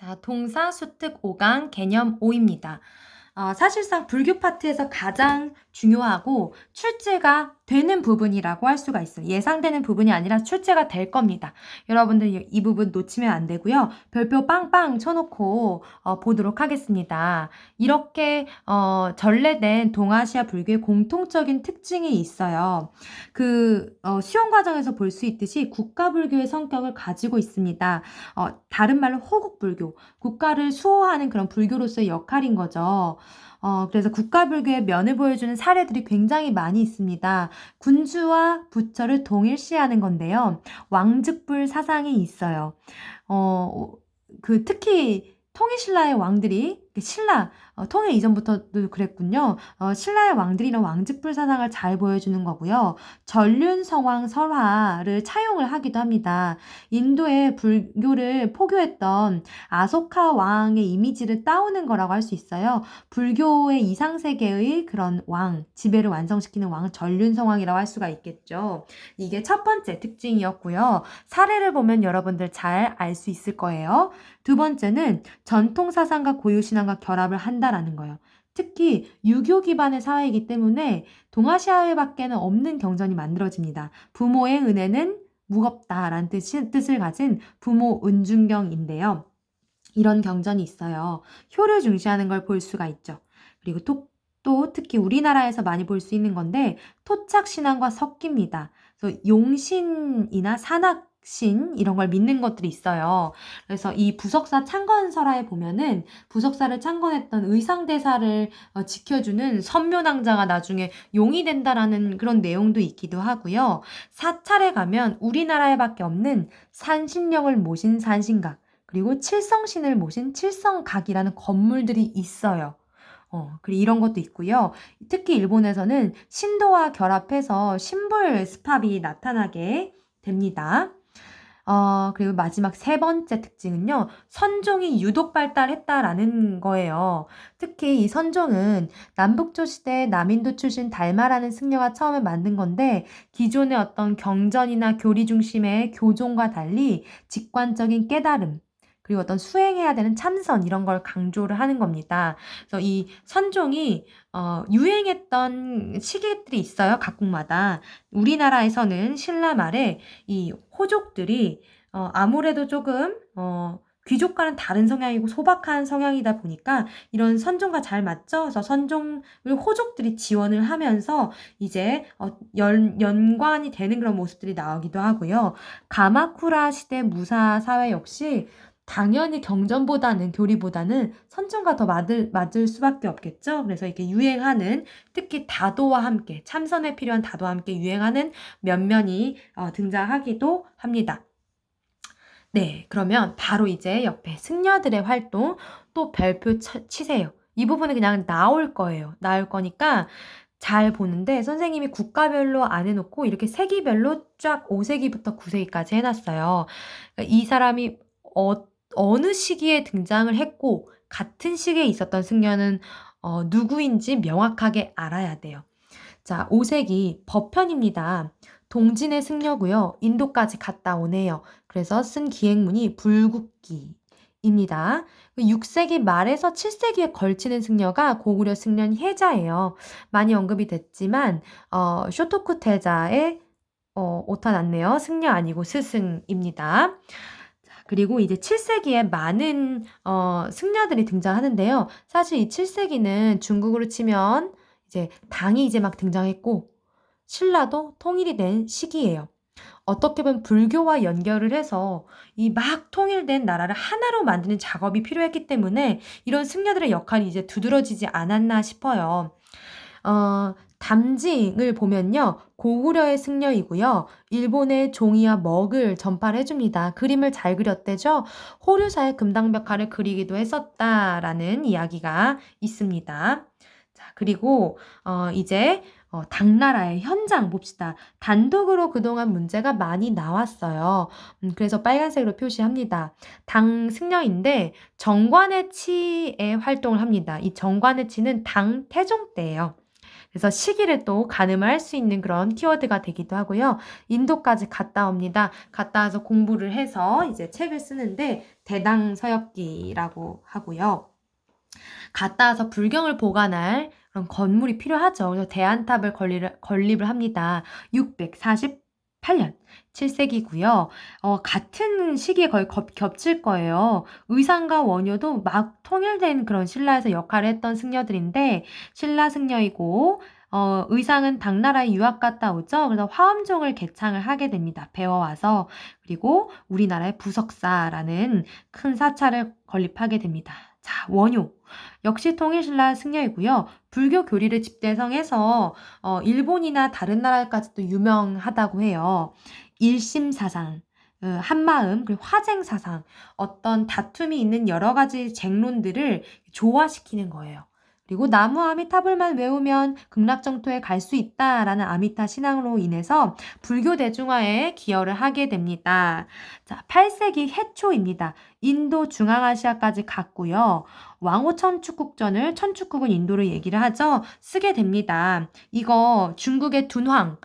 자, 동사 수특 5강 개념 5입니다. 사실상 불교 파트에서 가장 중요하고 출제가 되는 부분이라고 할 수가 있어요. 예상되는 부분이 아니라 출제가 될 겁니다. 여러분들 이 부분 놓치면 안 되고요. 별표 빵빵 쳐놓고 보도록 하겠습니다. 이렇게 전래된 동아시아 불교의 공통적인 특징이 있어요. 수용 과정에서 볼 수 있듯이 국가불교의 성격을 가지고 있습니다. 다른 말로 호국불교, 국가를 수호하는 그런 불교로서의 역할인 거죠. 그래서 국가불교의 면을 보여주는 사례들이 굉장히 많이 있습니다. 군주와 부처를 동일시하는 건데요. 왕즉불 사상이 있어요. 특히 통일신라의 왕들이 신라 통일 이전부터도 그랬군요. 신라의 왕들이 이런 왕즉불 사상을 잘 보여주는 거고요. 전륜성왕 설화를 차용을 하기도 합니다. 인도의 불교를 포교했던 아소카 왕의 이미지를 따오는 거라고 할 수 있어요. 불교의 이상세계의 그런 왕, 지배를 완성시키는 왕을 전륜성왕이라고 할 수가 있겠죠. 이게 첫 번째 특징이었고요. 사례를 보면 여러분들 잘 알 수 있을 거예요. 두 번째는 전통사상과 고유신앙과 결합을 한다라는 거예요. 특히 유교 기반의 사회이기 때문에 동아시아에밖에는 없는 경전이 만들어집니다. 부모의 은혜는 무겁다라는 뜻을 가진 부모 은중경인데요. 이런 경전이 있어요. 효를 중시하는 걸 볼 수가 있죠. 그리고 또 특히 우리나라에서 많이 볼 수 있는 건데 토착신앙과 섞입니다. 그래서 용신이나 산악신 이런 걸 믿는 것들이 있어요. 그래서 이 부석사 창건설화에 보면은 부석사를 창건했던 의상대사를 지켜주는 선묘낭자가 나중에 용이 된다라는 그런 내용도 있기도 하고요. 사찰에 가면 우리나라에밖에 없는 산신령을 모신 산신각 그리고 칠성신을 모신 칠성각이라는 건물들이 있어요. 그리고 이런 것도 있고요. 특히 일본에서는 신도와 결합해서 신불 스팝이 나타나게 됩니다. 그리고 마지막 세 번째 특징은요. 선종이 유독 발달했다라는 거예요. 특히 이 선종은 남북조 시대 남인도 출신 달마라는 승려가 처음에 만든 건데 기존의 어떤 경전이나 교리 중심의 교종과 달리 직관적인 깨달음 그리고 어떤 수행해야 되는 참선 이런 걸 강조를 하는 겁니다. 그래서 이 선종이 유행했던 시기들이 있어요. 각국마다. 우리나라에서는 신라 말에 이 호족들이 아무래도 조금 귀족과는 다른 성향이고 소박한 성향이다 보니까 이런 선종과 잘 맞죠? 그래서 선종을 호족들이 지원을 하면서 이제 연관이 되는 그런 모습들이 나오기도 하고요. 가마쿠라 시대 무사 사회 역시 당연히 경전보다는 교리보다는 선종과 더 맞을 수밖에 없겠죠. 그래서 이렇게 유행하는 특히 다도와 함께 참선에 필요한 다도와 함께 유행하는 면면이 등장하기도 합니다. 네, 그러면 바로 이제 옆에 승려들의 활동 또 별표 치세요. 이 부분은 그냥 나올 거예요. 나올 거니까 잘 보는데 선생님이 국가별로 안 해놓고 이렇게 세기별로 쫙 5세기부터 9세기까지 해놨어요. 그러니까 이 사람이 어느 시기에 등장을 했고 같은 시기에 있었던 승려는 누구인지 명확하게 알아야 돼요. 자, 5세기 법편입니다. 동진의 승려고요. 인도까지 갔다 오네요. 그래서 쓴 기행문이 불국기입니다. 6세기 말에서 7세기에 걸치는 승려가 고구려 승려 혜자예요. 많이 언급이 됐지만 쇼토쿠 태자의 오타 났네요. 승려 아니고 스승입니다. 그리고 이제 7세기에 많은 승려들이 등장하는데요. 사실 이 7세기는 중국으로 치면 이제 당이 이제 막 등장했고 신라도 통일이 된 시기예요. 어떻게 보면 불교와 연결을 해서 이 막 통일된 나라를 하나로 만드는 작업이 필요했기 때문에 이런 승려들의 역할이 이제 두드러지지 않았나 싶어요. 담징을 보면요. 고구려의 승려이고요. 일본의 종이와 먹을 전파를 해줍니다. 그림을 잘 그렸대죠. 호류사의 금당벽화를 그리기도 했었다라는 이야기가 있습니다. 자, 그리고 이제 당나라의 현장 봅시다. 단독으로 그동안 문제가 많이 나왔어요. 그래서 빨간색으로 표시합니다. 당 승려인데 정관의 치의 활동을 합니다. 이 정관의 치는 당 태종 때예요. 그래서 시기를 또 가늠할 수 있는 그런 키워드가 되기도 하고요. 인도까지 갔다 옵니다. 갔다 와서 공부를 해서 이제 책을 쓰는데 대당서역기라고 하고요. 갔다 와서 불경을 보관할 그런 건물이 필요하죠. 그래서 대안탑을 건립을 합니다. 648년 7세기고요. 같은 시기에 거의 겹칠 거예요. 의상과 원효도 막 통일된 그런 신라에서 역할을 했던 승려들인데 신라 승려이고 의상은 당나라에 유학 갔다 오죠. 그래서 화엄종을 개창을 하게 됩니다. 배워와서. 그리고 우리나라의 부석사라는 큰 사찰을 건립하게 됩니다. 자, 원효. 역시 통일신라 승려이고요. 불교 교리를 집대성해서 일본이나 다른 나라까지도 유명하다고 해요. 일심사상, 한마음, 그리고 화쟁사상, 어떤 다툼이 있는 여러 가지 쟁론들을 조화시키는 거예요. 그리고 나무 아미타불만 외우면 극락정토에 갈 수 있다라는 아미타 신앙으로 인해서 불교 대중화에 기여를 하게 됩니다. 자, 8세기 해초입니다. 인도 중앙아시아까지 갔고요. 왕호 천축국전을 천축국은 인도를 얘기를 하죠. 쓰게 됩니다. 이거 중국의 둔황,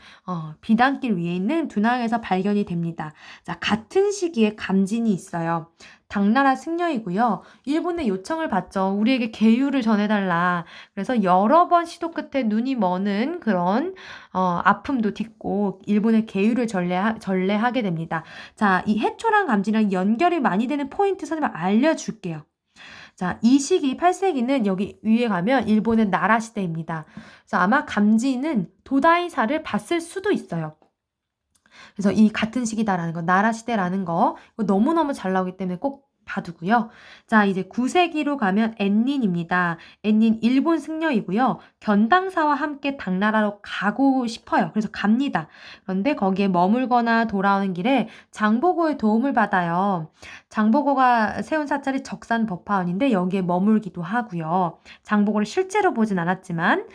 비단길 위에 있는 둔황에서 발견이 됩니다. 자, 같은 시기에 감진이 있어요. 당나라 승려이고요. 일본의 요청을 받죠. 우리에게 계율을 전해달라. 그래서 여러 번 시도 끝에 눈이 머는 그런 아픔도 딛고 일본의 계율을 전래하게 됩니다. 자, 이 해초랑 감진이랑 연결이 많이 되는 포인트 선생님 알려줄게요. 자, 이 시기 8세기는 여기 위에 가면 일본의 나라 시대입니다. 그래서 아마 감지는 도다이사를 봤을 수도 있어요. 그래서 이 같은 시기다라는 거, 나라 시대라는 거 이거 너무너무 잘 나오기 때문에 꼭 봐두고요. 자, 이제 9세기로 가면 엔닌입니다. 엔닌 일본 승려이고요. 견당사와 함께 당나라로 가고 싶어요. 그래서 갑니다. 그런데 거기에 머물거나 돌아오는 길에 장보고의 도움을 받아요. 장보고가 세운 사찰이 적산법화원인데 여기에 머물기도 하고요. 장보고를 실제로 보진 않았지만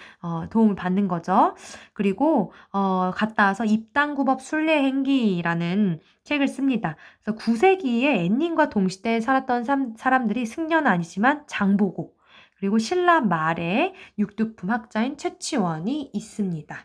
도움을 받는 거죠. 그리고 갔다 와서 입당구법 순례행기라는 책을 씁니다. 그래서 9세기에 엔닌과 동시대에 살았던 사람들이 승려는 아니지만 장보고 그리고 신라 말에 육두품 학자인 최치원이 있습니다.